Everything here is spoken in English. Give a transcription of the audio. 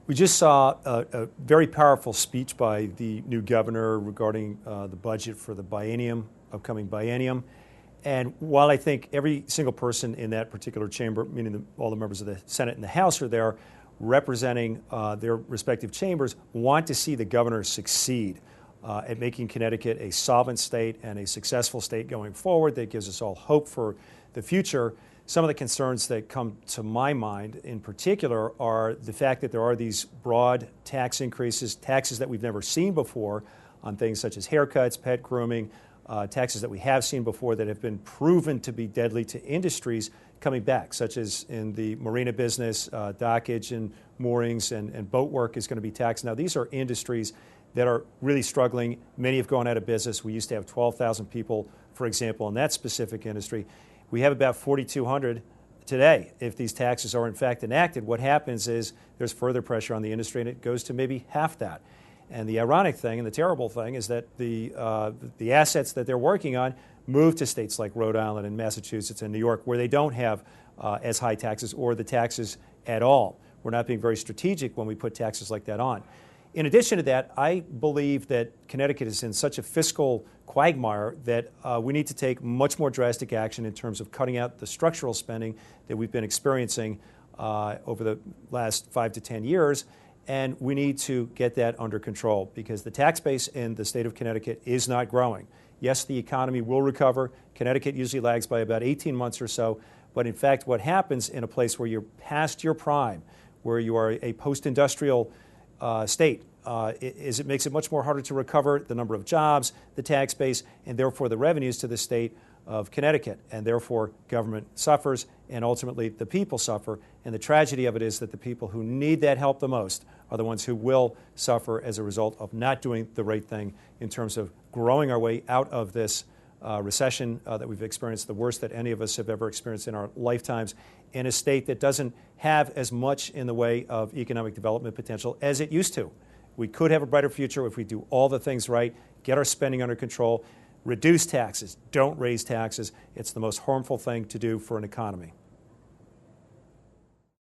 We just saw a very powerful speech by the new governor regarding the budget for the upcoming biennium. And while I think every single person in that particular chamber, meaning all the members of the Senate and the House are there representing their respective chambers, want to see the governor succeed at making Connecticut a solvent state and a successful state going forward that gives us all hope for the future. Some of the concerns that come to my mind in particular are the fact that there are these broad tax increases, taxes that we've never seen before on things such as haircuts, pet grooming, taxes that we have seen before that have been proven to be deadly to industries coming back, such as in the marina business, dockage and moorings and boat work is going to be taxed. Now, these are industries that are really struggling. Many have gone out of business. We used to have 12,000 people, for example, in that specific industry. We have about 4,200 today. If these taxes are in fact enacted, what happens is there's further pressure on the industry, and it goes to maybe half that. And the ironic thing and the terrible thing is that the assets that they're working on move to states like Rhode Island and Massachusetts and New York, where they don't have as high taxes or the taxes at all. We're not being very strategic when we put taxes like that on. In addition to that, I believe that Connecticut is in such a fiscal quagmire that we need to take much more drastic action in terms of cutting out the structural spending that we've been experiencing over the last 5 to 10 years. And we need to get that under control because the tax base in the state of Connecticut is not growing. Yes, the economy will recover. Connecticut usually lags by about 18 months or so. But in fact, what happens in a place where you're past your prime, where you are a post-industrial state, is it makes it much more harder to recover the number of jobs, the tax base, and therefore the revenues to the state of Connecticut. And therefore, government suffers, and ultimately the people suffer. And the tragedy of it is that the people who need that help the most are the ones who will suffer as a result of not doing the right thing in terms of growing our way out of this recession that we've experienced, the worst that any of us have ever experienced in our lifetimes, in a state that doesn't have as much in the way of economic development potential as it used to. We could have a brighter future if we do all the things right, get our spending under control, reduce taxes, don't raise taxes. It's the most harmful thing to do for an economy.